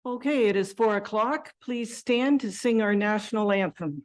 Okay, it is 4 o'clock. Please stand to sing our national anthem.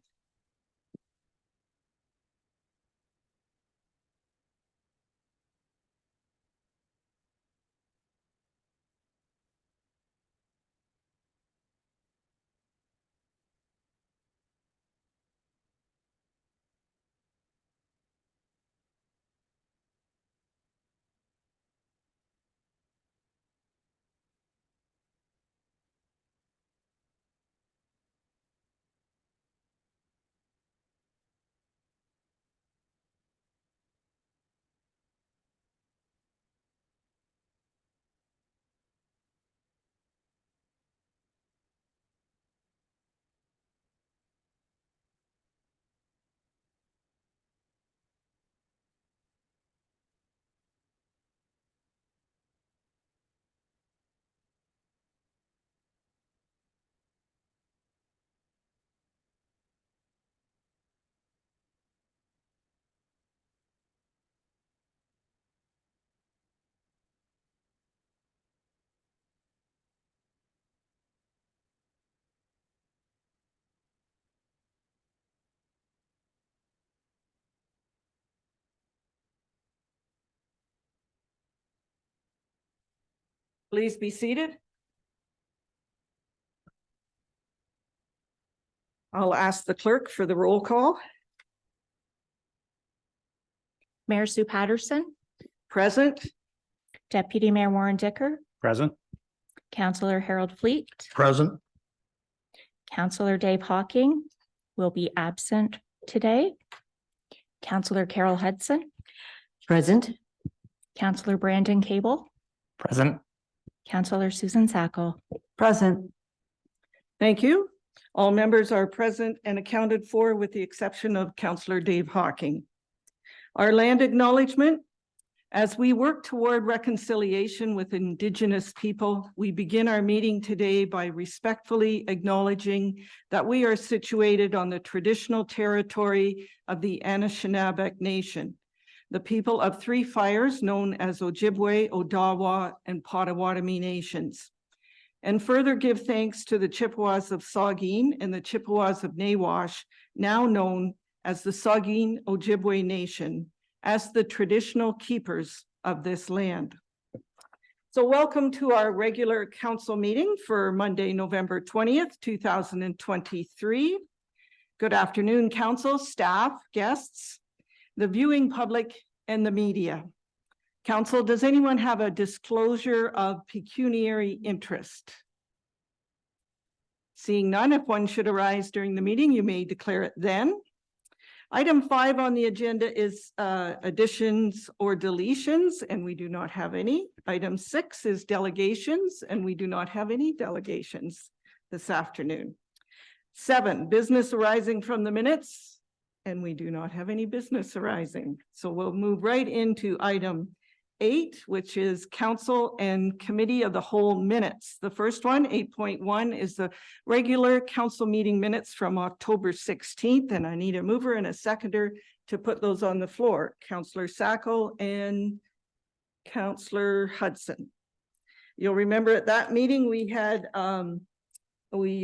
Please be seated. I'll ask the clerk for the roll call. Mayor Sue Patterson, Present. Deputy Mayor Warren Dicker, Present. Councillor Harold Fleet, Present. Councillor Dave Hawking will be absent today. Councillor Carol Hudson, Present. Councillor Brandon Cable, Present. Councillor Susan Sackle. Present. Thank you. All members are present and accounted for with the exception of Councillor Dave Hawking. Our land acknowledgement. As we work toward reconciliation with Indigenous people, we begin our meeting today by respectfully acknowledging that we are situated on the traditional territory of the Anishinaabe Nation, the people of three fires known as Ojibwe, Odawa, and Potawatomi nations. And further give thanks to the Chippewas of Saugeen and the Chippewas of Nawash, now known as the Saugeen Ojibwe Nation, as the traditional keepers of this land. So welcome to our regular council meeting for Monday, November 20th, 2023. Good afternoon, council, staff, guests, the viewing public, and the media. Council, does anyone have a disclosure of pecuniary interest? Seeing none, if one should arise during the meeting, you may declare it then. Item 5 on the agenda is additions or deletions, and we do not have any. Item 6 is delegations, and we do not have any delegations this afternoon. 7, business arising from the minutes, and we do not have any business arising. So we'll move right into item 8, which is council and committee of the whole minutes. The first one, 8.1, is the regular council meeting minutes from October 16th, and I need a mover and a seconder to put those on the floor. Councillor Sackle and Councillor Hudson. You'll remember at that meeting we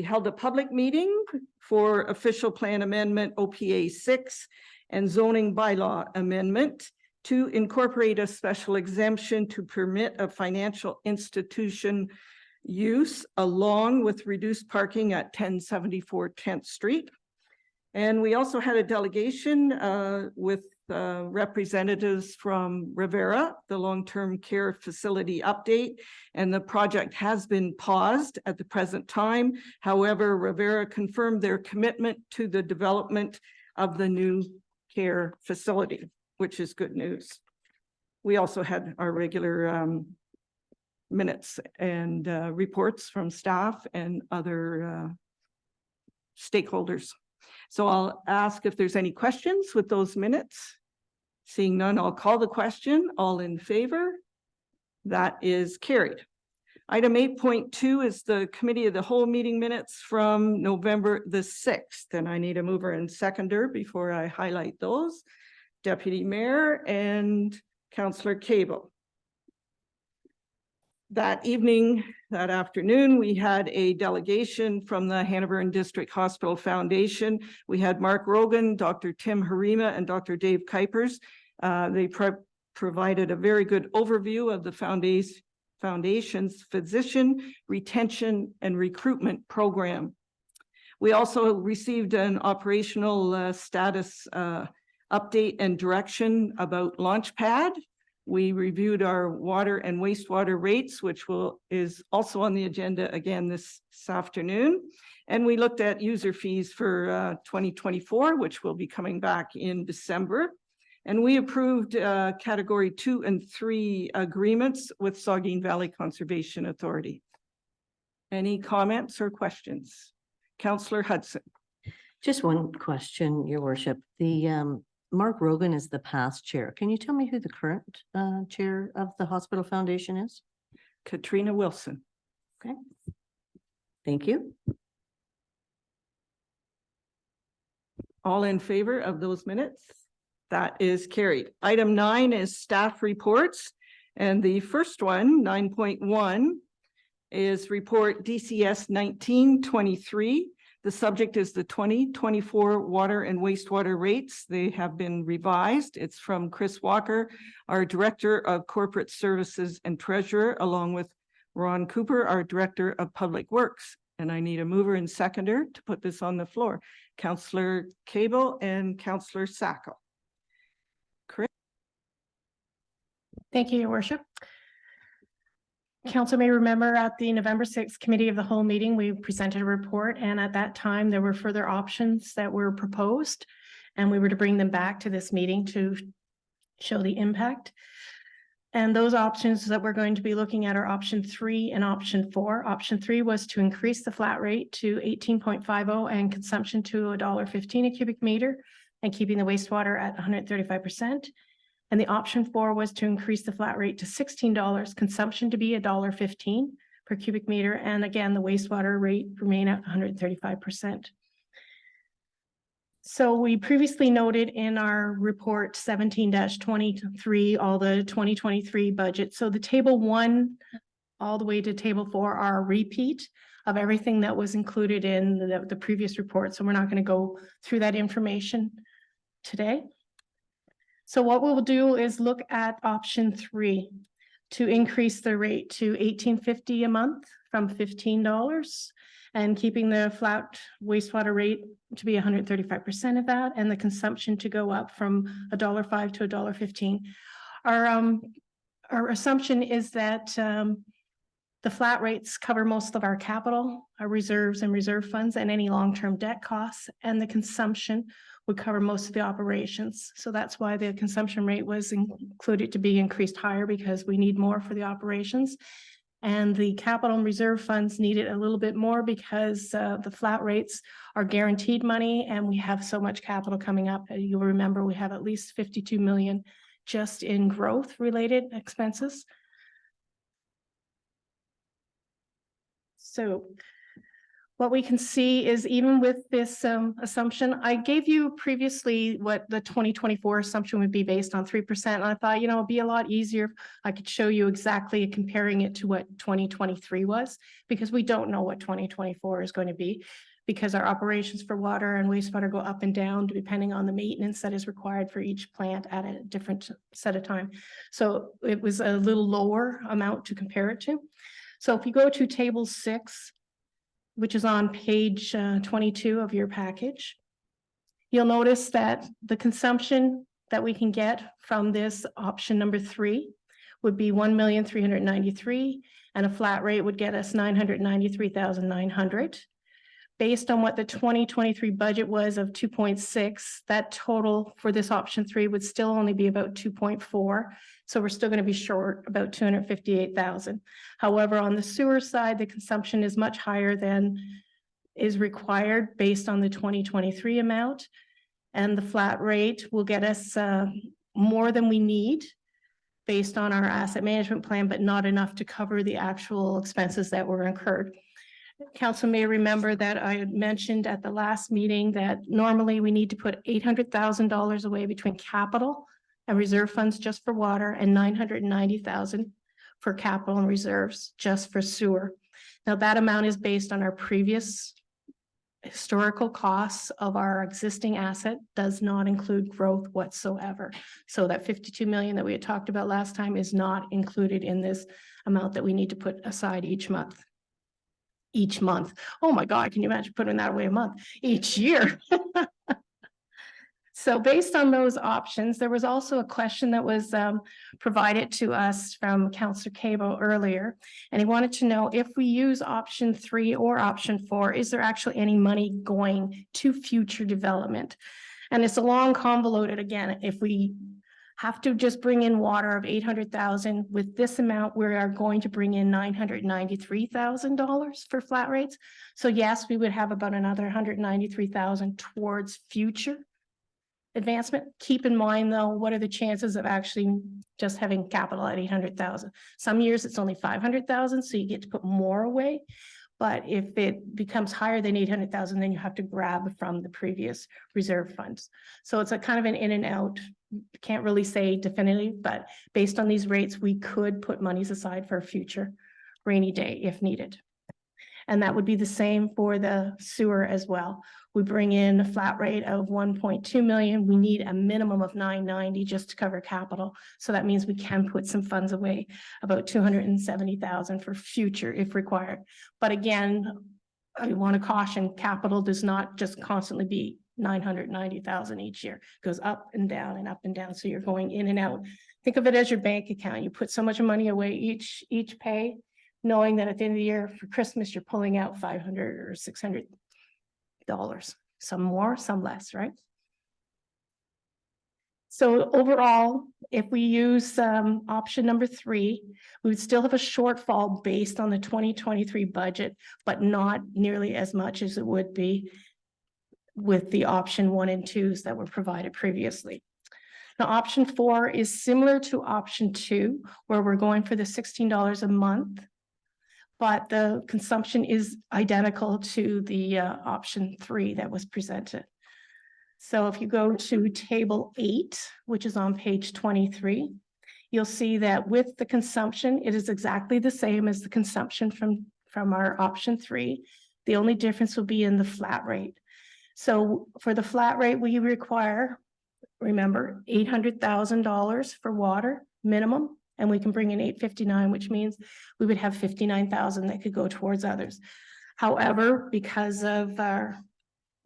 held a public meeting for official plan amendment OPA 6 and zoning bylaw amendment to incorporate a special exemption to permit a financial institution use along with reduced parking at 1074 10th Street. And we also had a delegation with representatives from Revera, the long-term care facility update, and the project has been paused at the present time. However, Revera confirmed their commitment to the development of the new care facility, which is good news. We also had our regular minutes and reports from staff and other stakeholders. So I'll ask if there's any questions with those minutes. Seeing none, I'll call the question. All in favor? That is carried. Item 8.2 is the committee of the whole meeting minutes from November the 6th. And I need a mover and seconder before I highlight those. Deputy Mayor and Councillor Cable. That evening, that afternoon, we had a delegation from the Hannahburn District Hospital Foundation. We had Mark Rogan, Dr. Tim Harima, and Dr. Dave Kuipers. They provided a very good overview of the foundation's physician retention and recruitment program. We also received an operational status update and direction about Launchpad. We reviewed our water and wastewater rates, which is also on the agenda again this afternoon. And we looked at user fees for 2024, which will be coming back in December. And we approved category 2 and 3 agreements with Saugeen Valley Conservation Authority. Any comments or questions? Councillor Hudson. Just one question, Your Worship. The Mark Rogan is the past chair. Can you tell me who the current chair of the Hospital Foundation is? Katrina Wilson. Okay. Thank you. All in favor of those minutes? That is carried. Item 9 is staff reports. And the first one, 9.1, is report DCS 1923. The subject is the 2024 water and wastewater rates. They have been revised. It's from Chris Walker, our Director of Corporate Services and Treasurer, along with Ron Cooper, our Director of Public Works. And I need a mover and seconder to put this on the floor. Councillor Cable and Councillor Sacco. Chris? Thank you, Your Worship. Council may remember at the November 6th Committee of the Whole meeting, we presented a report, and at that time there were further options that were proposed, and we were to bring them back to this meeting to show the impact. And those options that we're going to be looking at are option 3 and option 4. Option 3 was to increase the flat rate to 18.50 and consumption to $1.15 a cubic meter and keeping the wastewater at 135%. And the option 4 was to increase the flat rate to $16, consumption to be $1.15 per cubic meter. And again, the wastewater rate remain at 135%. So we previously noted in our report 17-23, all the 2023 budget. So the table 1 all the way to table 4 are a repeat of everything that was included in the previous report. So we're not going to go through that information today. So what we'll do is look at option 3 to increase the rate to $18.50 a month from $15 and keeping the flat wastewater rate to be 135% of that and the consumption to go up from $1.05 to $1.15. Our assumption is that the flat rates cover most of our capital, our reserves and reserve funds, and any long-term debt costs, and the consumption would cover most of the operations. So that's why the consumption rate was included to be increased higher, because we need more for the operations. And the capital and reserve funds needed a little bit more because the flat rates are guaranteed money and we have so much capital coming up. You'll remember we have at least 52 million just in growth related expenses. So what we can see is even with this assumption, I gave you previously what the 2024 assumption would be based on 3%. And I thought, you know, it'd be a lot easier if I could show you exactly comparing it to what 2023 was, because we don't know what 2024 is going to be, because our operations for water and wastewater go up and down depending on the maintenance that is required for each plant at a different set of time. So it was a little lower amount to compare it to. So if you go to table 6, which is on page 22 of your package, you'll notice that the consumption that we can get from this option number 3 would be 1,393,000, and a flat rate would get us 993,900. Based on what the 2023 budget was of 2.6, that total for this option 3 would still only be about 2.4. So we're still going to be short about 258,000. However, on the sewer side, the consumption is much higher than is required based on the 2023 amount. And the flat rate will get us more than we need based on our asset management plan, but not enough to cover the actual expenses that were incurred. Council may remember that I had mentioned at the last meeting that normally we need to put $800,000 away between capital and reserve funds just for water and $990,000 for capital and reserves, just for sewer. Now, that amount is based on our previous historical costs of our existing asset, does not include growth whatsoever. So that 52 million that we had talked about last time is not included in this amount that we need to put aside each month. Each month. Oh my God, can you imagine putting that away a month? Each year. So based on those options, there was also a question that was provided to us from Councillor Cable earlier. And he wanted to know if we use option 3 or option 4, is there actually any money going to future development? And it's a long convoluted again. If we have to just bring in water of 800,000 with this amount, we are going to bring in $993,000 for flat rates. So yes, we would have about another 193,000 towards future advancement. Keep in mind though, what are the chances of actually just having capital at 800,000? Some years it's only 500,000, so you get to put more away. But if it becomes higher than 800,000, then you have to grab from the previous reserve funds. So it's a kind of an in and out. Can't really say definitively, but based on these rates, we could put monies aside for a future rainy day if needed. And that would be the same for the sewer as well. We bring in a flat rate of 1.2 million. We need a minimum of 990 just to cover capital. So that means we can put some funds away, about 270,000 for future if required. But again, I want to caution, capital does not just constantly be 990,000 each year. It goes up and down and up and down. So you're going in and out. Think of it as your bank account. You put so much money away each pay, knowing that at the end of the year for Christmas, you're pulling out $500 or $600. Some more, some less, right? So overall, if we use option number 3, we would still have a shortfall based on the 2023 budget, but not nearly as much as it would be with the option 1 and 2s that were provided previously. Now, option 4 is similar to option 2, where we're going for the $16 a month, but the consumption is identical to the option 3 that was presented. So if you go to table 8, which is on page 23, you'll see that with the consumption, it is exactly the same as the consumption from our option 3. The only difference will be in the flat rate. So for the flat rate, we require, remember, $800,000 for water minimum, and we can bring in 859, which means we would have 59,000 that could go towards others. However, because of the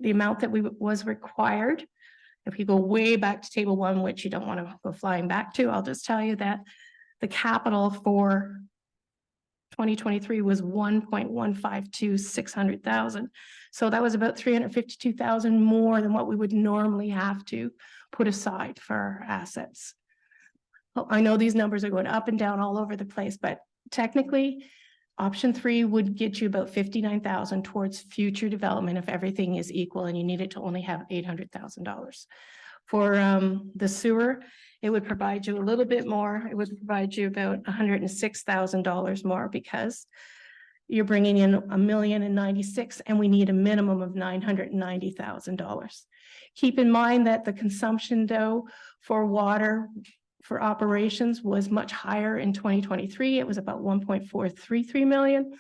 amount that was required, if you go way back to table 1, which you don't want to go flying back to, I'll just tell you that the capital for 2023 was 1.152 600,000. So that was about 352,000 more than what we would normally have to put aside for our assets. Well, I know these numbers are going up and down all over the place, but technically option 3 would get you about 59,000 towards future development if everything is equal and you needed to only have $800,000. For the sewer, it would provide you a little bit more. It would provide you about $106,000 more because you're bringing in $1,096,000 and we need a minimum of $990,000. Keep in mind that the consumption though for water for operations was much higher in 2023. It was about 1.433 million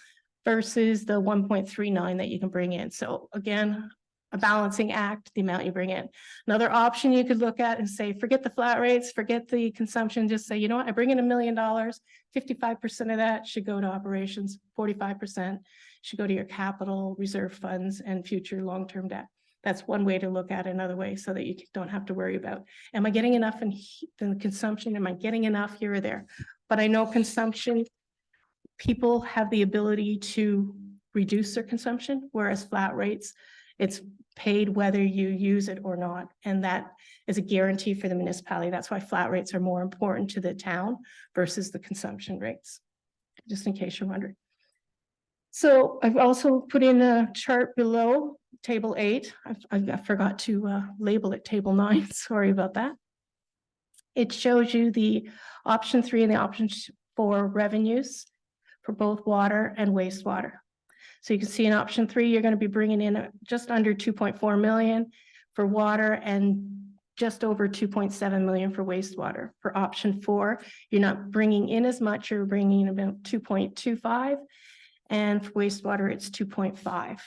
versus the 1.39 that you can bring in. So again, a balancing act, the amount you bring in. Another option you could look at and say, forget the flat rates, forget the consumption, just say, you know what, I bring in $1 million, 55% of that should go to operations, 45% should go to your capital reserve funds and future long-term debt. That's one way to look at it, another way so that you don't have to worry about, am I getting enough in the consumption? Am I getting enough here or there? But I know consumption, people have the ability to reduce their consumption, whereas flat rates, it's paid whether you use it or not. And that is a guarantee for the municipality. That's why flat rates are more important to the town versus the consumption rates, just in case you're wondering. So I've also put in a chart below table 8. I forgot to label it table 9. Sorry about that. It shows you the option 3 and the option 4 revenues for both water and wastewater. So you can see in option 3, you're going to be bringing in just under 2.4 million for water and just over 2.7 million for wastewater. For option 4, you're not bringing in as much, you're bringing in about 2.25. And for wastewater, it's 2.5.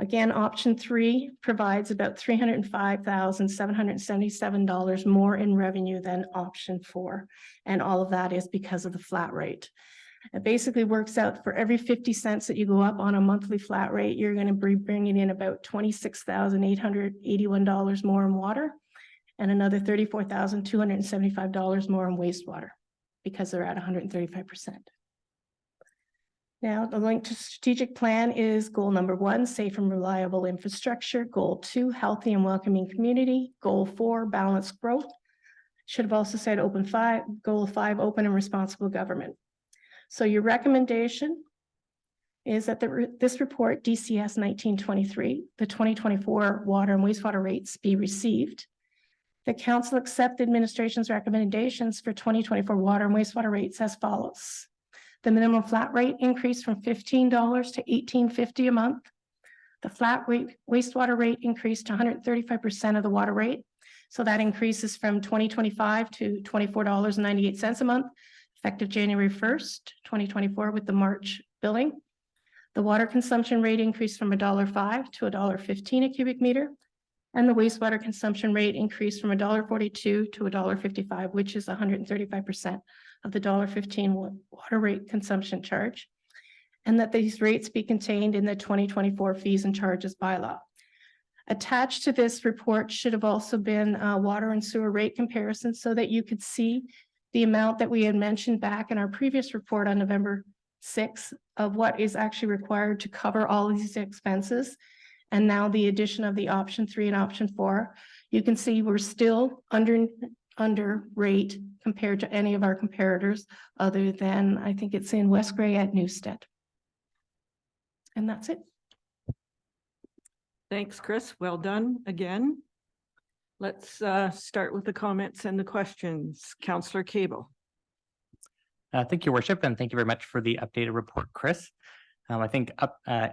Again, option 3 provides about $305,777 more in revenue than option 4. And all of that is because of the flat rate. It basically works out for every 50 cents that you go up on a monthly flat rate, you're going to be bringing in about $26,881 more in water and another $34,275 more in wastewater because they're at 135%. Now, the link to strategic plan is goal number 1, safe and reliable infrastructure. Goal 2, healthy and welcoming community. Goal 4, balanced growth. Should have also said goal 5, open and responsible government. So your recommendation is that this report, DCS 1923, the 2024 water and wastewater rates be received. The council accept the administration's recommendations for 2024 water and wastewater rates as follows. The minimum flat rate increased from $15 to $18.50 a month. The flat rate wastewater rate increased to 135% of the water rate. So that increases from 2025 to $24.98 a month, effective January 1st, 2024 with the March billing. The water consumption rate increased from $1.05 to $1.15 a cubic meter. And the wastewater consumption rate increased from $1.42 to $1.55, which is 135% of the $1.15 water rate consumption charge. And that these rates be contained in the 2024 fees and charges bylaw. Attached to this report should have also been water and sewer rate comparison so that you could see the amount that we had mentioned back in our previous report on November 6th of what is actually required to cover all of these expenses. And now the addition of the option 3 and option 4, you can see we're still under rate compared to any of our comparators other than I think it's in West Gray at Newstead. And that's it. Thanks, Chris. Well done again. Let's start with the comments and the questions. Councillor Cable. Thank you, Worship, and thank you very much for the updated report, Chris. I think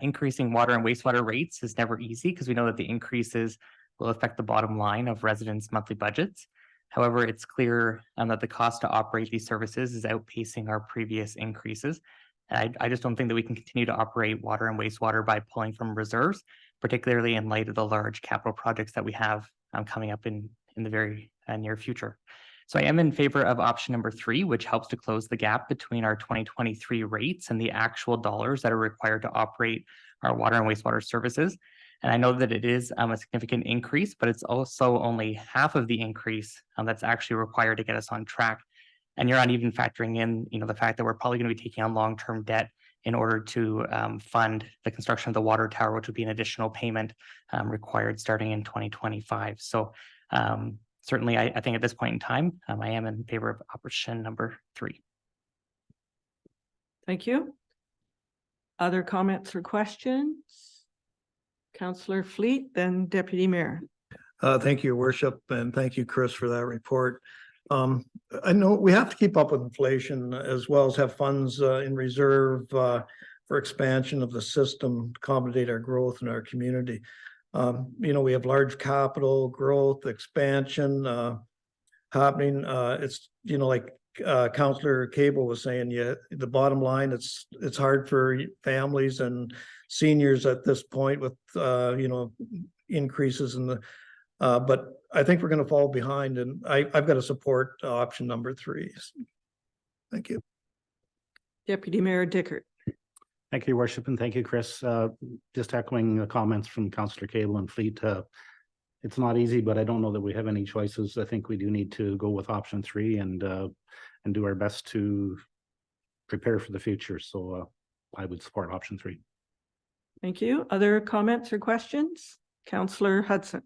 increasing water and wastewater rates is never easy because we know that the increases will affect the bottom line of residents' monthly budgets. However, it's clear that the cost to operate these services is outpacing our previous increases. And I just don't think that we can continue to operate water and wastewater by pulling from reserves, particularly in light of the large capital projects that we have coming up in the very near future. So I am in favor of option number 3, which helps to close the gap between our 2023 rates and the actual dollars that are required to operate our water and wastewater services. And I know that it is a significant increase, but it's also only half of the increase that's actually required to get us on track. And you're not even factoring in, the fact that we're probably going to be taking on long-term debt in order to fund the construction of the water tower, which would be an additional payment required starting in 2025. So certainly, I think at this point in time, I am in favor of option number 3. Thank you. Other comments or questions? Councillor Fleet, then Deputy Mayor. Thank you, Worship, and thank you, Chris, for that report. I know we have to keep up with inflation as well as have funds in reserve for expansion of the system to accommodate our growth in our community. We have large capital growth, expansion happening. It's, like Councillor Cable was saying, the bottom line, it's hard for families and seniors at this point with, increases in the, but I think we're going to fall behind, and I've got to support option number 3. Thank you. Deputy Mayor Dickert. Thank you, Worship, and thank you, Chris. Just echoing the comments from Councillor Cable and Fleet. It's not easy, but I don't know that we have any choices. I think we do need to go with option 3 and do our best to prepare for the future. So I would support option 3. Thank you. Other comments or questions? Councillor Hudson.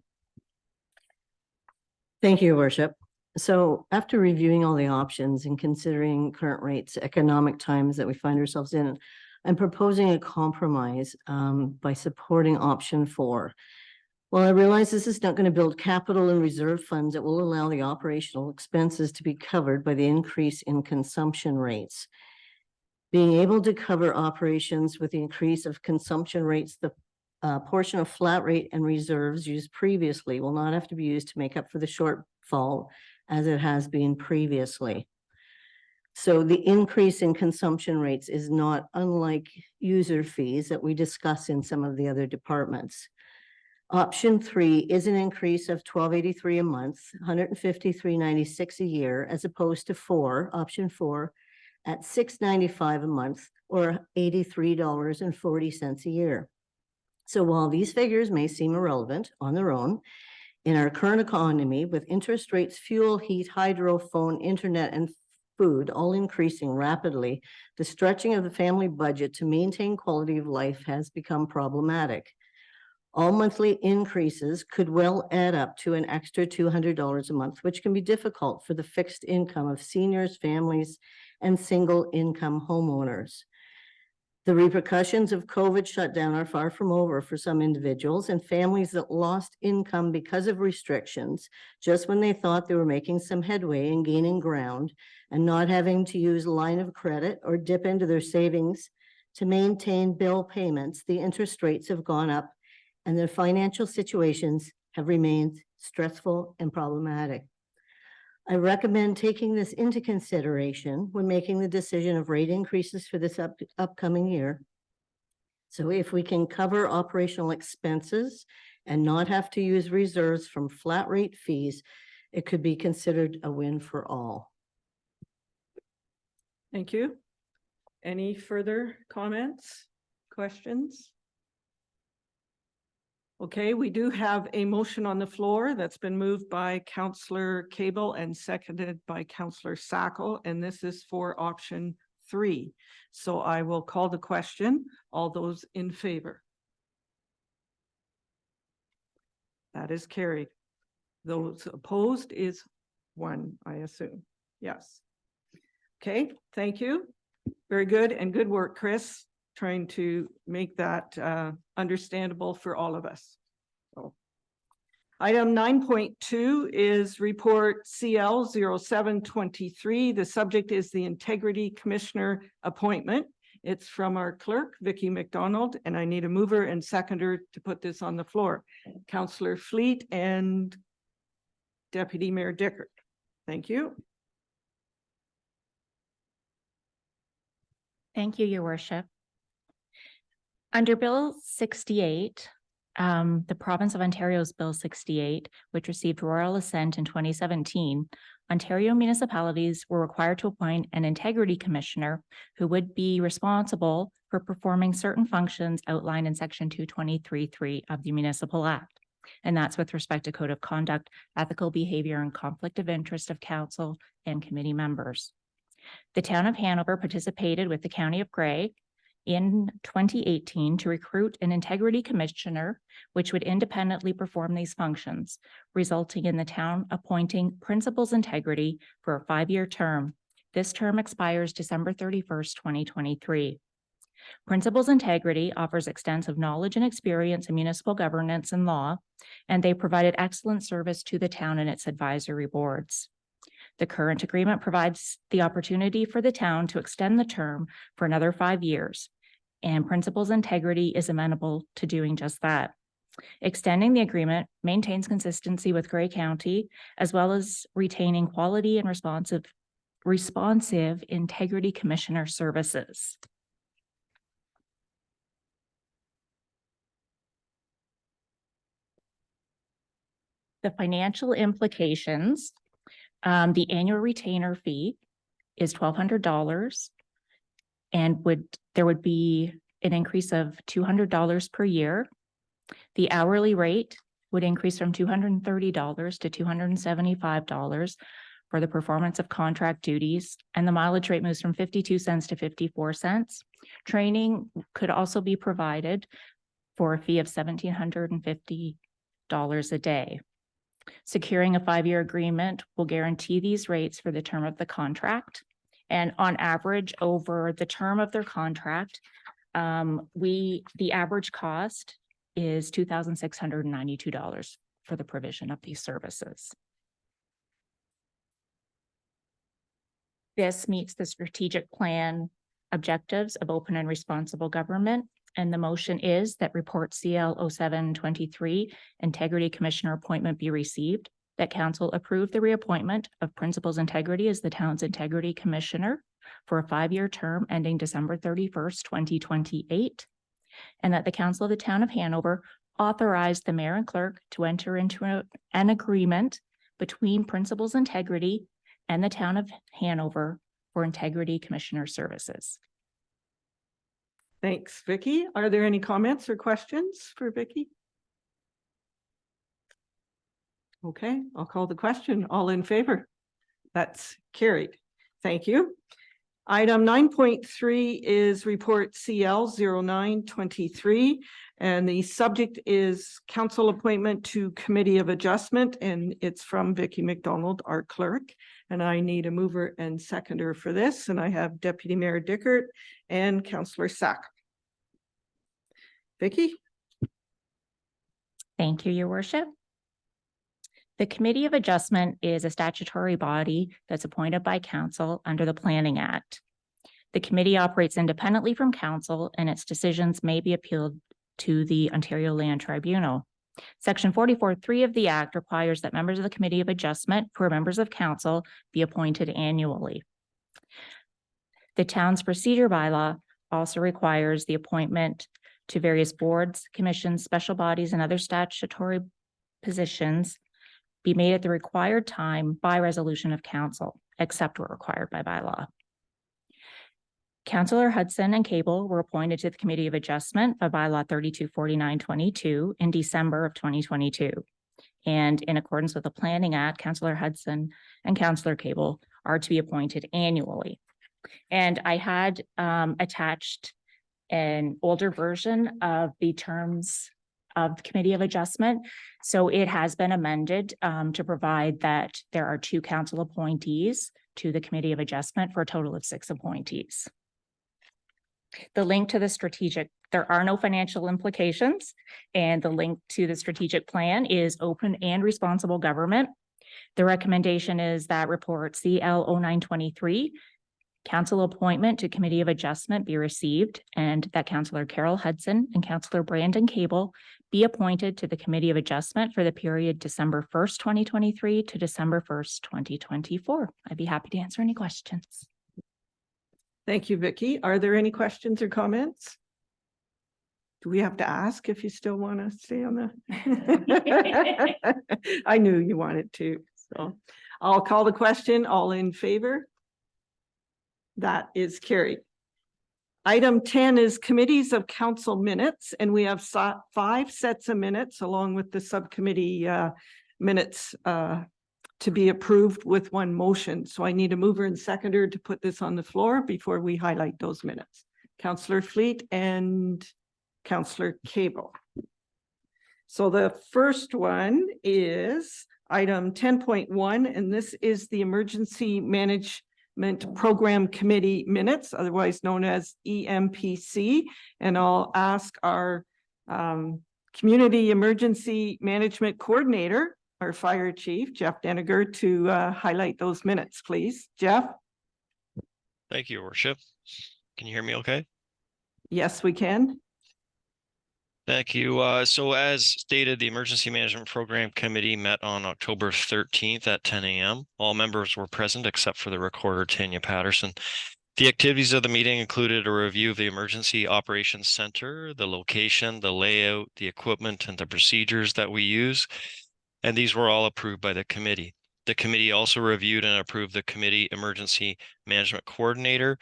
Thank you, Worship. So after reviewing all the options and considering current rates, economic times that we find ourselves in, I'm proposing a compromise by supporting option 4. While I realize this is not going to build capital and reserve funds, it will allow the operational expenses to be covered by the increase in consumption rates. Being able to cover operations with the increase of consumption rates, the portion of flat rate and reserves used previously will not have to be used to make up for the shortfall as it has been previously. So the increase in consumption rates is not unlike user fees that we discuss in some of the other departments. Option 3 is an increase of $12.83 a month, $153.96 a year, as opposed to option 4, at $695 a month or $83.40 a year. So while these figures may seem irrelevant on their own, in our current economy, with interest rates, fuel, heat, hydro, phone, internet, and food all increasing rapidly, the stretching of the family budget to maintain quality of life has become problematic. All monthly increases could well add up to an extra $200 a month, which can be difficult for the fixed income of seniors, families, and single income homeowners. The repercussions of COVID shutdown are far from over for some individuals, and families that lost income because of restrictions just when they thought they were making some headway and gaining ground and not having to use a line of credit or dip into their savings to maintain bill payments. The interest rates have gone up and their financial situations have remained stressful and problematic. I recommend taking this into consideration when making the decision of rate increases for this upcoming year. So if we can cover operational expenses and not have to use reserves from flat rate fees, it could be considered a win for all. Thank you. Any further comments, questions? Okay, we do have a motion on the floor that's been moved by Councillor Cable and seconded by Councillor Sacco, and this is for option 3. So I will call the question. All those in favor? That is carried. Those opposed is 1, I assume. Yes. Okay, thank you. Very good, and good work, Chris, trying to make that understandable for all of us. So, item 9.2 is report CL 0723. The subject is the Integrity Commissioner appointment. It's from our clerk, Vicky McDonald, and I need a mover and seconder to put this on the floor. Councillor Fleet and Deputy Mayor Dickert. Thank you. Thank you, Your Worship. Under Bill 68, the Province of Ontario's Bill 68, which received royal assent in 2017, Ontario municipalities were required to appoint an integrity commissioner who would be responsible for performing certain functions outlined in Section 223(3) of the Municipal Act. And that's with respect to code of conduct, ethical behavior, and conflict of interest of council and committee members. The town of Hanover participated with the County of Grey in 2018 to recruit an integrity commissioner, which would independently perform these functions, resulting in the town appointing Principals Integrity for a 5-year term. This term expires December 31st, 2023. Principals Integrity offers extensive knowledge and experience in municipal governance and law, and they provided excellent service to the town and its advisory boards. The current agreement provides the opportunity for the town to extend the term for another 5 years, and Principals Integrity is amenable to doing just that. Extending the agreement maintains consistency with Grey County, as well as retaining quality and responsive integrity commissioner services. The financial implications. The annual retainer fee is $1,200 and there would be an increase of $200 per year. The hourly rate would increase from $230 to $275 for the performance of contract duties, and the mileage rate moves from 52 cents to 54 cents. Training could also be provided for a fee of $1,750 a day. Securing a 5-year agreement will guarantee these rates for the term of the contract. And on average, over the term of their contract, the average cost is $2,692 for the provision of these services. This meets the strategic plan objectives of open and responsible government And the motion is that report CL 0723 Integrity Commissioner appointment be received, that council approve the reappointment of Principals Integrity as the town's Integrity Commissioner for a 5-year term ending December 31st, 2028, and that the council of the town of Hanover authorize the mayor and clerk to enter into an agreement between Principals Integrity and the town of Hanover for Integrity Commissioner services. Thanks, Vicky. Are there any comments or questions for Vicky? Okay, I'll call the question. All in favor? That's carried. Thank you. Item 9.3 is report CL 0923, and the subject is council appointment to Committee of Adjustment, and it's from Vicky McDonald, our clerk. And I need a mover and seconder for this, and I have Deputy Mayor Dickert and Councillor Sack. Vicky? Thank you, Your Worship. The Committee of Adjustment is a statutory body that's appointed by council under the Planning Act. The committee operates independently from council, and its decisions may be appealed to the Ontario Land Tribunal. Section 44(3) of the Act requires that members of the Committee of Adjustment, who are members of council, be appointed annually. The town's procedure bylaw also requires the appointment to various boards, commissions, special bodies, and other statutory positions be made at the required time by resolution of council, except where required by bylaw. Councillor Hudson and Cable were appointed to the Committee of Adjustment by bylaw 324922 in December of 2022. And in accordance with the Planning Act, Councillor Hudson and Councillor Cable are to be appointed annually. And I had attached an older version of the terms of the Committee of Adjustment. So it has been amended to provide that there are 2 council appointees to the Committee of Adjustment for a total of 6 appointees. The link to the strategic, there are no financial implications, and the link to the strategic plan is open and responsible government. The recommendation is that report CL 0923 council appointment to Committee of Adjustment be received, and that Councillor Carol Hudson and Councillor Brandon Cable be appointed to the Committee of Adjustment for the period December 1st, 2023 to December 1st, 2024. I'd be happy to answer any questions. Thank you, Vicky. Are there any questions or comments? Do we have to ask if you still want to stay on the? I knew you wanted to, so I'll call the question. All in favor? That is carried. Item 10 is committees of council minutes, and we have 5 sets of minutes along with the subcommittee minutes to be approved with one motion. So I need a mover and seconder to put this on the floor before we highlight those minutes. Councillor Fleet and Councillor Cable. So the first one is item 10.1, and this is the Emergency Management Program Committee minutes, otherwise known as EMPC. And I'll ask our Community Emergency Management Coordinator, our Fire Chief, Jeff Deniger, to highlight those minutes, please. Jeff? Thank you, Your Worship. Can you hear me okay? Yes, we can. Thank you. So as stated, the Emergency Management Program Committee met on October 13th at 10 a.m. All members were present except for the recorder, Tanya Patterson. The activities of the meeting included a review of the Emergency Operations Center, the location, the layout, the equipment, and the procedures that we use, and these were all approved by the committee. The committee also reviewed and approved the Committee Emergency Management Coordinator,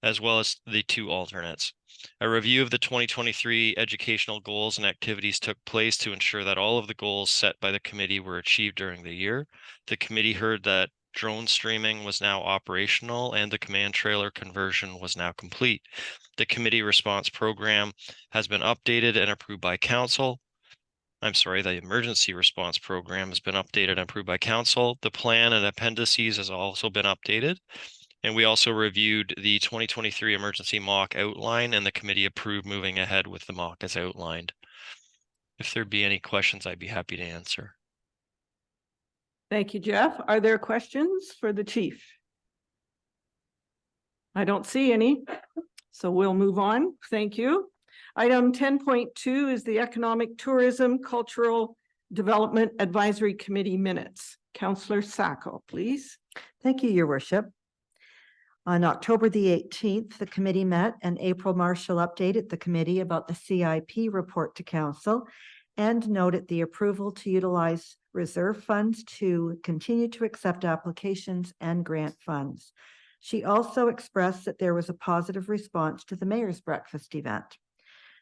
as well as the 2 alternates. A review of the 2023 educational goals and activities took place to ensure that all of the goals set by the committee were achieved during the year. The committee heard that drone streaming was now operational and the command trailer conversion was now complete. The committee response program has been updated and approved by council. The emergency response program has been updated and approved by council. The plan and appendices has also been updated. And we also reviewed the 2023 emergency mock outline, and the committee approved moving ahead with the mock as outlined. If there'd be any questions, I'd be happy to answer. Thank you, Jeff. Are there questions for the chief? I don't see any, so we'll move on. Thank you. Item 10.2 is the Economic Tourism Cultural Development Advisory Committee minutes. Councillor Sacco, please. Thank you, Your Worship. On October the 18th, the committee met and April Marshall updated the committee about the CIP report to council and noted the approval to utilize reserve funds to continue to accept applications and grant funds. She also expressed that there was a positive response to the mayor's breakfast event.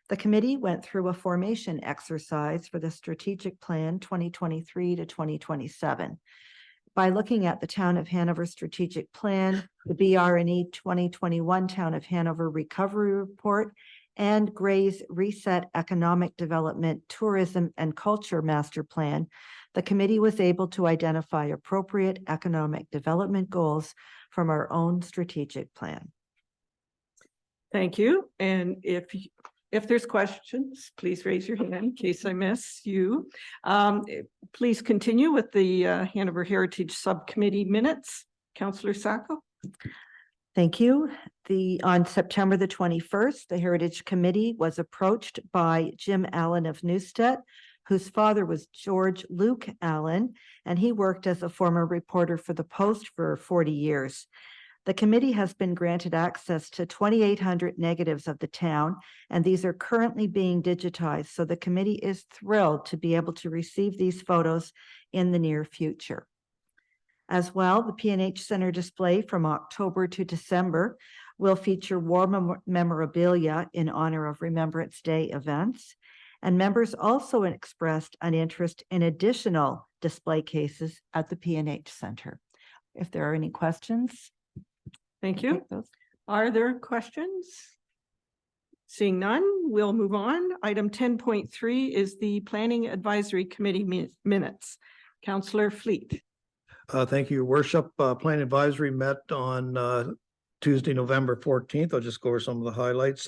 The committee went through a formation exercise for the strategic plan 2023 to 2027. By looking at the Town of Hanover strategic plan, the BRNE 2021 Town of Hanover Recovery Report, and Gray's Reset Economic Development, Tourism and Culture Master Plan, the committee was able to identify appropriate economic development goals from our own strategic plan. Thank you. And if there's questions, please raise your hand in case I miss you. Please continue with the Hanover Heritage Subcommittee minutes. Councillor Sacco. Thank you. On September the 21st, the Heritage Committee was approached by Jim Allen of Neustadt, whose father was George Luke Allen, and he worked as a former reporter for the Post for 40 years. The committee has been granted access to 2,800 negatives of the town, and these are currently being digitized. So the committee is thrilled to be able to receive these photos in the near future. As well, the P&H Center display from October to December will feature war memorabilia in honor of Remembrance Day events. And members also expressed an interest in additional display cases at the P&H Center. If there are any questions. Thank you. Are there questions? Seeing none, we'll move on. Item 10.3 is the Planning Advisory Committee minutes. Councillor Fleet. Thank you, Your Worship. Plan Advisory met on Tuesday, November 14th. I'll just go over some of the highlights.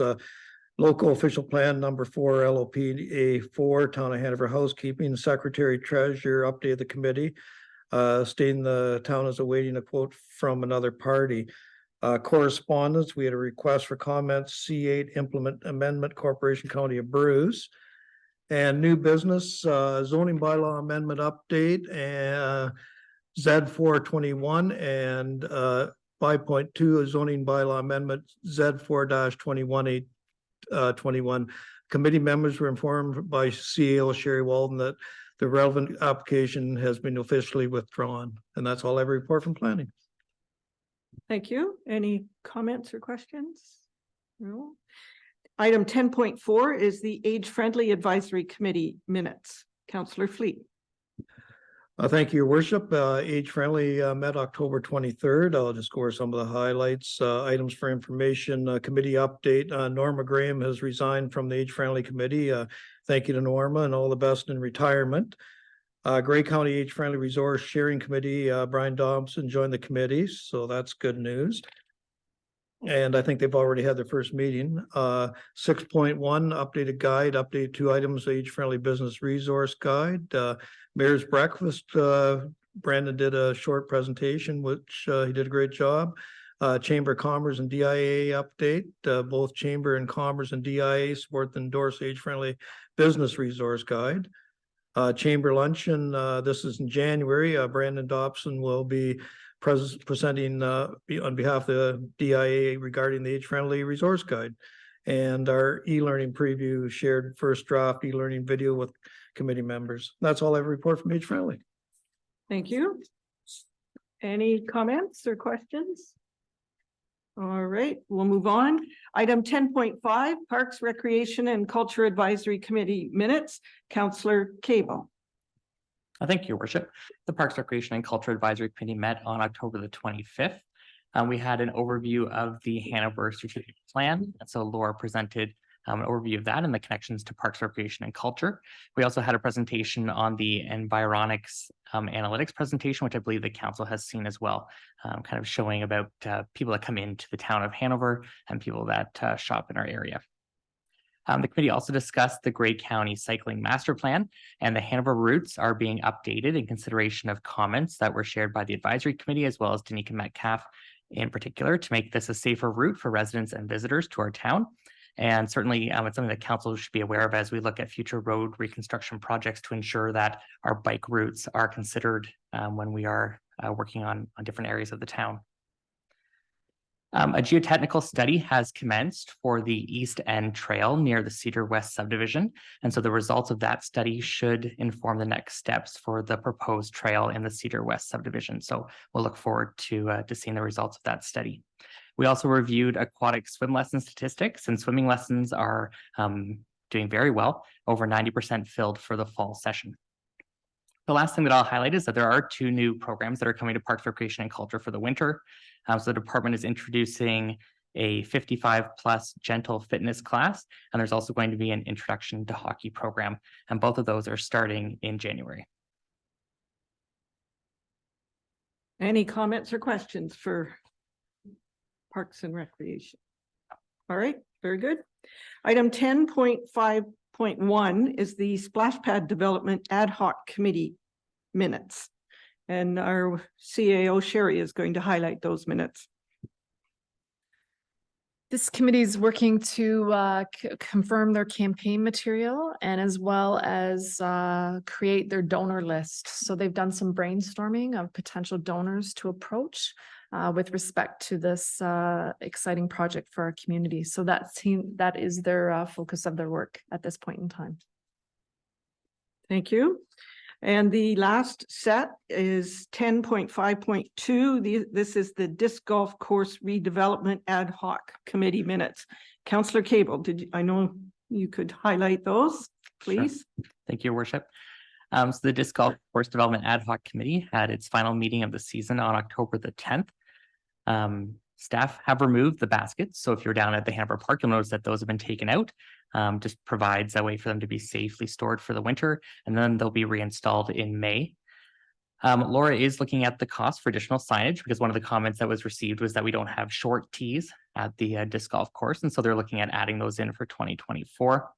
Local Official Plan number 4, LOPA 4, Town of Hanover Housekeeping, Secretary Treasurer updated the committee, stating the town is awaiting a quote from another party. Correspondence, we had a request for comments, C8 Implement Amendment, Corporation County of Bruce. And new business, zoning bylaw amendment update, and Z421 and 5.2 zoning bylaw amendment Z4-21 Committee members were informed by CAO Sherry Walden that the relevant application has been officially withdrawn. And that's all I have a report from planning. Thank you. Any comments or questions? No. Item 10.4 is the Age Friendly Advisory Committee minutes. Councillor Fleet. Thank you, Your Worship. Age Friendly met October 23rd. I'll just go over some of the highlights. Items for information, committee update. Norma Graham has resigned from the Age Friendly Committee. Thank you to Norma and all the best in retirement. Gray County Age Friendly Resource Sharing Committee, Brian Dobson joined the committee, so that's good news. And I think they've already had their first meeting. 6.1 updated guide, updated 2 items, Age Friendly Business Resource Guide. Mayor's Breakfast, Brandon did a short presentation, which he did a great job. Chamber of Commerce and DIA update. Both Chamber and Commerce and DIA support the endorsed Age Friendly Business Resource Guide. Chamber Luncheon, this is in January. Brandon Dobson will be presenting on behalf of the DIA regarding the Age Friendly Resource Guide. And our e-learning preview shared first draft e-learning video with committee members. That's all I have to report from Age Friendly. Thank you. Any comments or questions? All right, we'll move on. Item 10.5, Parks, Recreation and Culture Advisory Committee minutes. Councillor Cable. Thank you, Your Worship. The Parks, Recreation and Culture Advisory Committee met on October the 25th. We had an overview of the Hanover strategic plan. And so Laura presented an overview of that and the connections to Parks, Recreation and Culture. We also had a presentation on the Environics analytics presentation, which I believe the council has seen as well, kind of showing about people that come into the town of Hanover and people that shop in our area. The committee also discussed the Gray County Cycling Master Plan, and the Hanover routes are being updated in consideration of comments that were shared by the advisory committee as well as Danica Metcalf in particular to make this a safer route for residents and visitors to our town. And certainly it's something that council should be aware of as we look at future road reconstruction projects to ensure that our bike routes are considered when we are working on different areas of the town. A geotechnical study has commenced for the East End Trail near the Cedar West subdivision. And so the results of that study should inform the next steps for the proposed trail in the Cedar West subdivision. So we'll look forward to seeing the results of that study. We also reviewed aquatic swim lesson statistics, and swimming lessons are doing very well, over 90% filled for the fall session. The last thing that I'll highlight is that there are 2 new programs that are coming to Parks, Recreation and Culture for the winter. So the department is introducing a 55+ gentle fitness class, and there's also going to be an introduction to hockey program, and both of those are starting in January. Any comments or questions for Parks and Recreation? All right, very good. Item 10.5.1 is the Splash Pad Development Ad Hoc Committee minutes. And our CAO Sherry is going to highlight those minutes. This committee is working to confirm their campaign material and as well as create their donor list. So they've done some brainstorming of potential donors to approach with respect to this exciting project for our community. So that is their focus of their work at this point in time. Thank you. And the last set is 10.5.2. This is the disc golf course redevelopment ad hoc committee minutes. Councillor Cable, I know you could highlight those, please? Sure. Thank you, Your Worship. So the disc golf course development ad hoc committee had its final meeting of the season on October the 10th. Staff have removed the baskets. So if you're down at the Hanover Park, you'll notice that those have been taken out. Just provides a way for them to be safely stored for the winter, and then they'll be reinstalled in May. Laura is looking at the cost for additional signage because one of the comments that was received was that we don't have short tees at the disc golf course. And so they're looking at adding those in for 2024.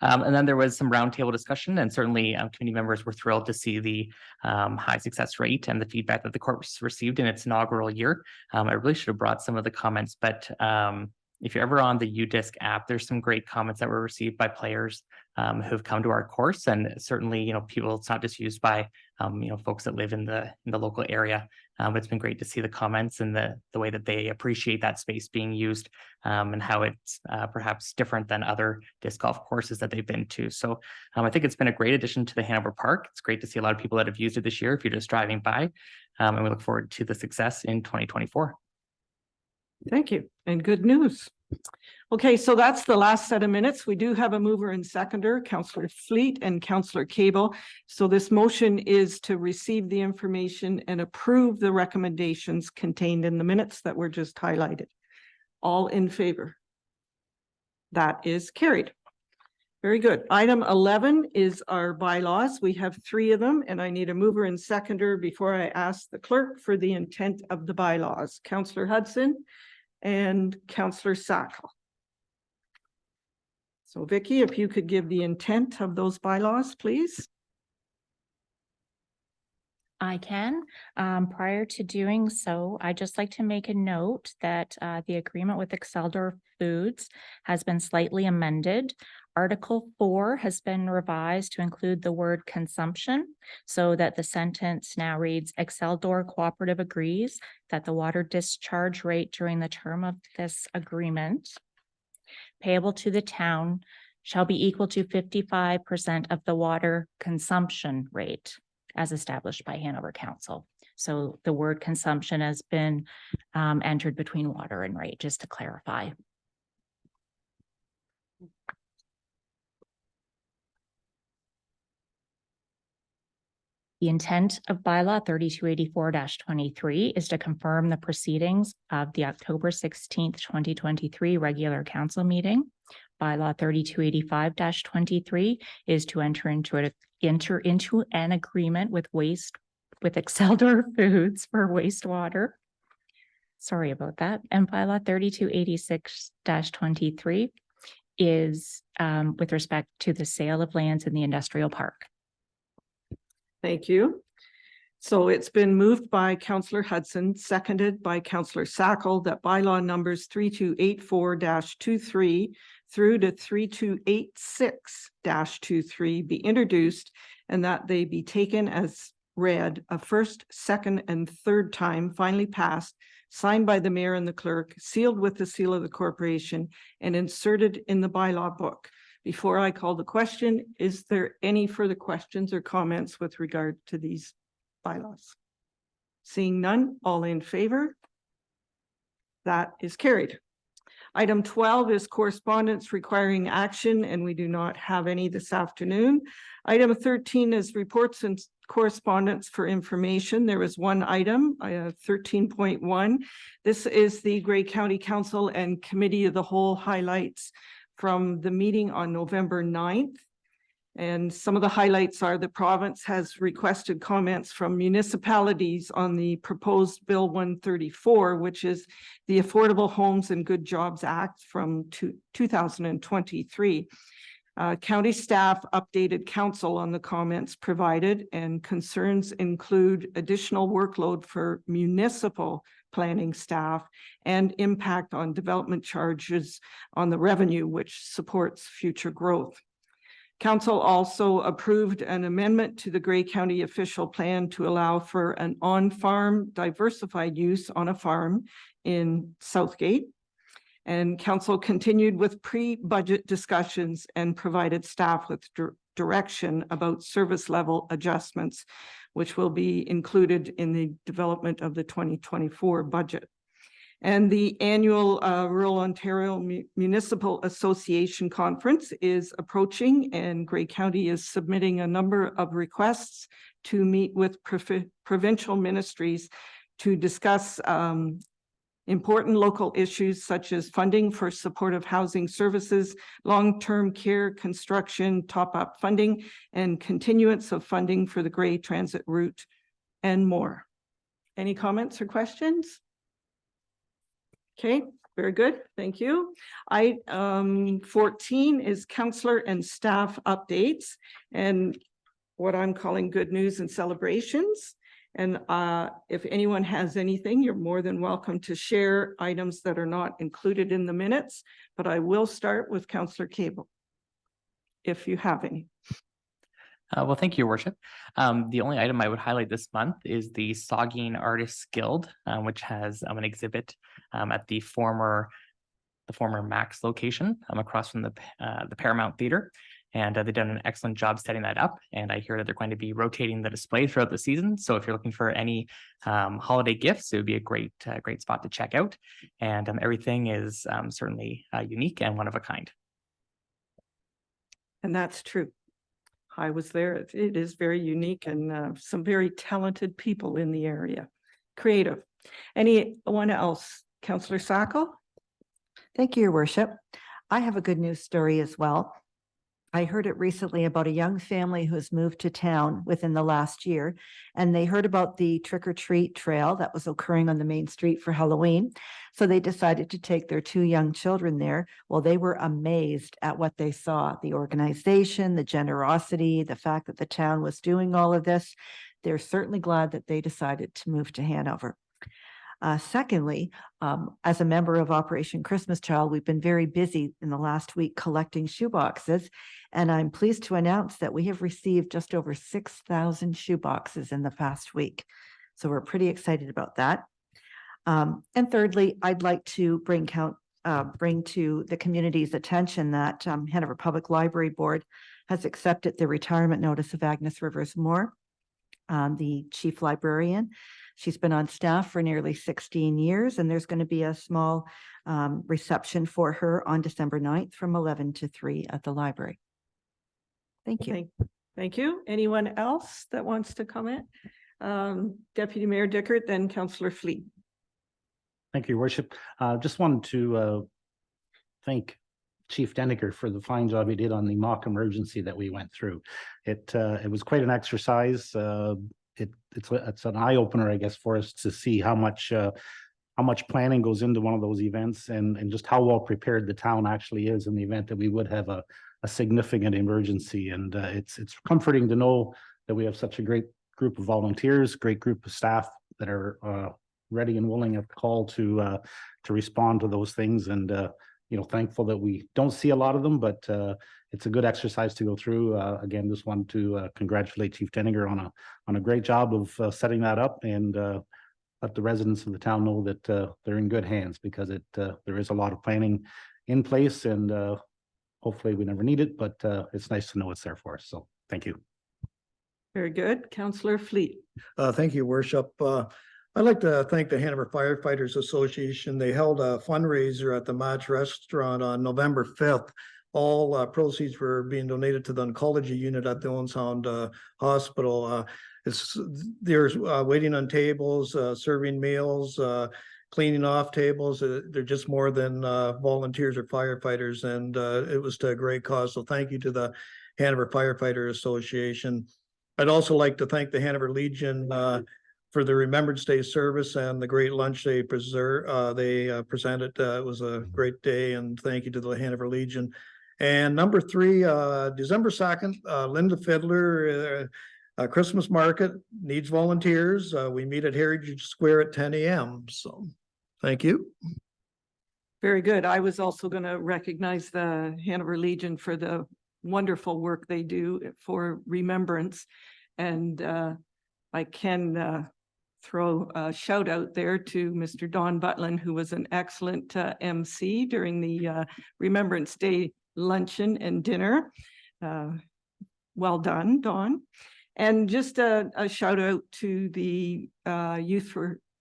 And then there was some roundtable discussion, and certainly committee members were thrilled to see the high success rate and the feedback that the course received in its inaugural year. I really should have brought some of the comments, but if you're ever on the UDisc app, there's some great comments that were received by players who've come to our course, and certainly, people, it's not just used by folks that live in the local area. It's been great to see the comments and the way that they appreciate that space being used, and how it's perhaps different than other disc golf courses that they've been to. So I think it's been a great addition to the Hanover Park. It's great to see a lot of people that have used it this year if you're just driving by, and we look forward to the success in 2024. Thank you, and good news. Okay, so that's the last set of minutes. We do have a mover and seconder, Councillor Fleet and Councillor Cable. So this motion is to receive the information and approve the recommendations contained in the minutes that were just highlighted. All in favor? That is carried. Very good. Item 11 is our bylaws. We have 3 of them, and I need a mover and seconder before I ask the clerk for the intent of the bylaws. Councillor Hudson and Councillor Sackle. So Vicky, if you could give the intent of those bylaws, please. I can. Prior to doing so, I'd just like to make a note that the agreement with Exceldor Foods has been slightly amended. Article 4 has been revised to include the word consumption so that the sentence now reads, Exceldor Cooperative agrees that the water discharge rate during the term of this agreement payable to the town shall be equal to 55% of the water consumption rate as established by Hanover Council. So the word consumption has been entered between water and rate, just to clarify. The intent of bylaw 3284-23 is to confirm the proceedings of the October 16th, 2023 regular council meeting. Bylaw 3285-23 is to enter into an agreement with Exceldor Foods for wastewater. Sorry about that. And bylaw 3286-23 is with respect to the sale of lands in the industrial park. Thank you. So it's been moved by Councillor Hudson, seconded by Councillor Sackle, that bylaw numbers 3284-23 through to 3286-23 be introduced and that they be taken as read a first, second, and third time, finally passed, signed by the mayor and the clerk, sealed with the seal of the corporation, and inserted in the bylaw book. Before I call the question, is there any further questions or comments with regard to these bylaws? Seeing none, all in favor? That is carried. Item 12 is correspondence requiring action, and we do not have any this afternoon. Item 13 is reports and correspondence for information. There is one item, 13.1. This is the Grey County Council and Committee of the Whole highlights from the meeting on November 9th. And some of the highlights are the province has requested comments from municipalities on the proposed Bill 134, which is the Affordable Homes and Good Jobs Act from 2023. County staff updated council on the comments provided, and concerns include additional workload for municipal planning staff and impact on development charges on the revenue, which supports future growth. Council also approved an amendment to the Grey County official plan to allow for an on-farm diversified use on a farm in Southgate. And council continued with pre-budget discussions and provided staff with direction about service level adjustments, which will be included in the development of the 2024 budget. And the annual Rural Ontario Municipal Association Conference is approaching, and Grey County is submitting a number of requests to meet with provincial ministries to discuss important local issues such as funding for supportive housing services, long-term care construction, top-up funding, and continuance of funding for the Grey Transit route, and more. Any comments or questions? Okay, very good. Thank you. 14 is councillor and staff updates, and what I'm calling good news and celebrations. And if anyone has anything, you're more than welcome to share items that are not included in the minutes, but I will start with Councillor Cable, if you have any. Well, thank you, Your Worship. The only item I would highlight this month is the Saugeen Artists Guild, which has an exhibit at the former Max location across from the Paramount Theater. And they've done an excellent job setting that up. And I hear that they're going to be rotating the display throughout the season. So if you're looking for any holiday gifts, it would be a great spot to check out. And everything is certainly unique and one of a kind. And that's true. I was there. It is very unique, and some very talented people in the area. Creative. Anyone else? Councillor Sackle? Thank you, Your Worship. I have a good news story as well. I heard it recently about a young family who's moved to town within the last year, and they heard about the trick-or-treat trail that was occurring on the main street for Halloween. So they decided to take their 2 young children there. Well, they were amazed at what they saw, the organization, the generosity, the fact that the town was doing all of this. They're certainly glad that they decided to move to Hanover. Secondly, as a member of Operation Christmas Child, we've been very busy in the last week collecting shoeboxes, and I'm pleased to announce that we have received just over 6,000 shoeboxes in the past week. So we're pretty excited about that. And thirdly, I'd like to bring to the community's attention that Hanover Public Library Board has accepted the retirement notice of Agnes Rivers Moore, the chief librarian. She's been on staff for nearly 16 years, and there's going to be a small reception for her on December 9th from 11 to 3 at the library. Thank you. Thank you. Anyone else that wants to comment? Deputy Mayor Dickert, then Councillor Fleet. Thank you, Your Worship. Just wanted to thank Chief Denneker for the fine job he did on the mock emergency that we went through. It was quite an exercise. It's an eye opener, I guess, for us to see how much planning goes into one of those events, and just how well prepared the town actually is in the event that we would have a significant emergency. And it's comforting to know that we have such a great group of volunteers, great group of staff that are ready and willing at the call to respond to those things. And you know, thankful that we don't see a lot of them, but it's a good exercise to go through. Again, just wanted to congratulate Chief Denninger on a great job of setting that up, and let the residents of the town know that they're in good hands, because there is a lot of planning in place, and hopefully we never need it, but it's nice to know it's there for us. So thank you. Very good. Councillor Fleet. Thank you, Worship. I'd like to thank the Hanover Firefighters Association. They held a fundraiser at the Match Restaurant on November 5th. All proceeds were being donated to the oncology unit at the Owen Sound Hospital. There's waiting on tables, serving meals, cleaning off tables. They're just more than volunteers or firefighters, and it was to a great cause. So thank you to the Hanover Firefighter Association. I'd also like to thank the Hanover Legion for the Remembrance Day service and the great lunch they presented. It was a great day, and thank you to the Hanover Legion. And number 3, December 2nd, Linda Fiddler, Christmas market needs volunteers. We meet at Heritage Square at 10 a.m. So thank you. Very good. I was also going to recognize the Hanover Legion for the wonderful work they do for remembrance. And I can throw a shout out there to Mr. Don Butlin, who was an excellent MC during the Remembrance Day luncheon and dinner. Well done, Don. And just a shout out to the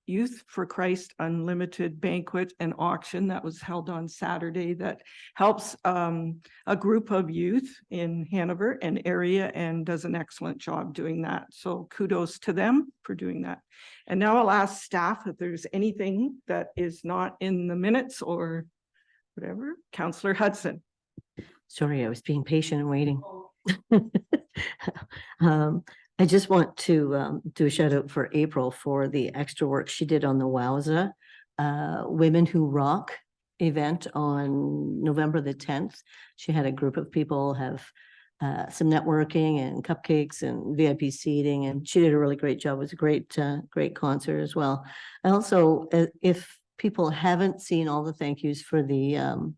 Youth for Christ Unlimited Banquet and Auction that was held on Saturday, that helps a group of youth in Hanover and area, and does an excellent job doing that. So kudos to them for doing that. And now I'll ask staff if there's anything that is not in the minutes or whatever. Councillor Hudson. Sorry, I was being patient and waiting. I just want to do a shout out for April for the extra work she did on the Wowza Women Who Rock event on November the 10th. She had a group of people have some networking and cupcakes and VIP seating, and she did a really great job. It was a great concert as well. And also, if people haven't seen all the thank yous for the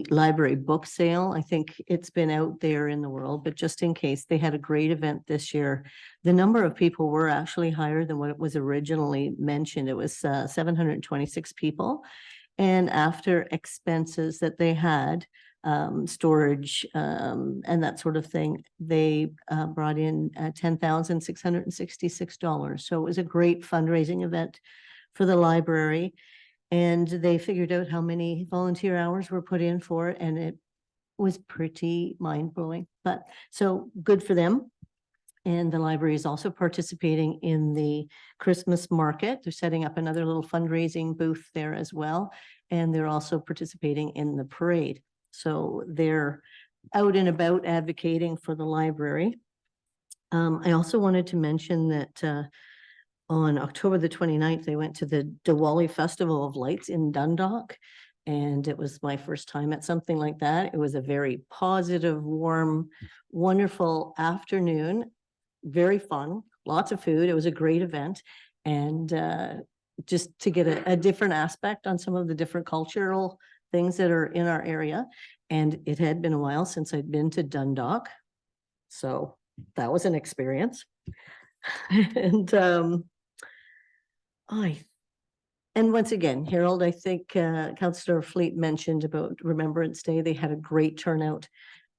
library book sale, I think it's been out there in the world, but just in case, they had a great event this year. The number of people were actually higher than what it was originally mentioned. It was 726 people. And after expenses that they had, storage and that sort of thing, they brought in $10,666. So it was a great fundraising event for the library. And they figured out how many volunteer hours were put in for it, and it was pretty mind-blowing. But so good for them. And the library is also participating in the Christmas market. They're setting up another little fundraising booth there as well. And they're also participating in the parade. So they're out and about advocating for the library. I also wanted to mention that on October the 29th, they went to the Diwali Festival of Lights in Dundalk, and it was my first time at something like that. It was a very positive, warm, wonderful afternoon, very fun, lots of food. It was a great event, and just to get a different aspect on some of the different cultural things that are in our area. And it had been a while since I'd been to Dundalk, so that was an experience. And once again, Harold, I think Councillor Fleet mentioned about Remembrance Day. They had a great turnout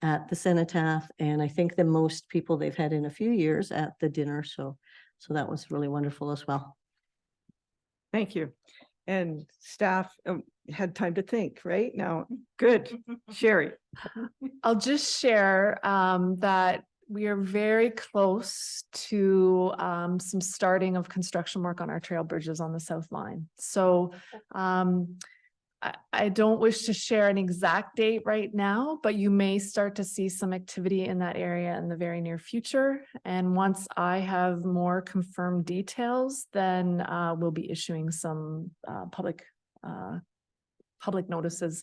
at the Cenotaph, and I think the most people they've had in a few years at the dinner. So that was really wonderful as well. Thank you. And staff had time to think, right? Now, good. Sherry. I'll just share that we are very close to some starting of construction work on our trail bridges on the South Line. So I don't wish to share an exact date right now, but you may start to see some activity in that area in the very near future. And once I have more confirmed details, then we'll be issuing some public notices,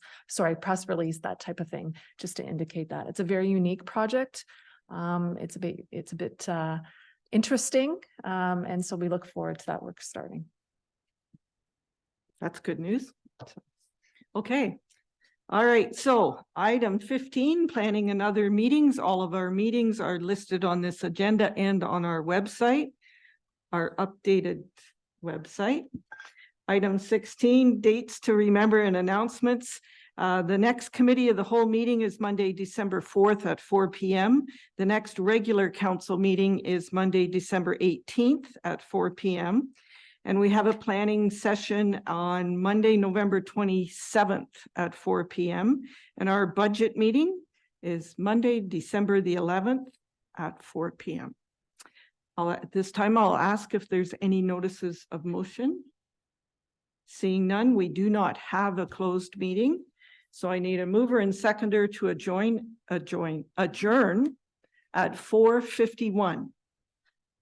press release, that type of thing, just to indicate that. It's a very unique project. It's a bit interesting. And so we look forward to that work starting. That's good news. Okay. All right, so item 15, planning and other meetings. All of our meetings are listed on this agenda and on our website, our updated website. Item 16, dates to remember and announcements. The next committee of the whole meeting is Monday, December 4th at 4 p.m. The next regular council meeting is Monday, December 18th at 4 p.m. And we have a planning session on Monday, November 27th at 4 p.m. And our budget meeting is Monday, December the 11th at 4 p.m. At this time, I'll ask if there's any notices of motion. Seeing none, we do not have a closed meeting. So I need a mover and seconder to adjourn at 4:51.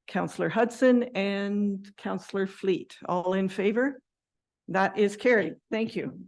Councillor Hudson and Councillor Fleet, all in favor? That is carried. Thank you.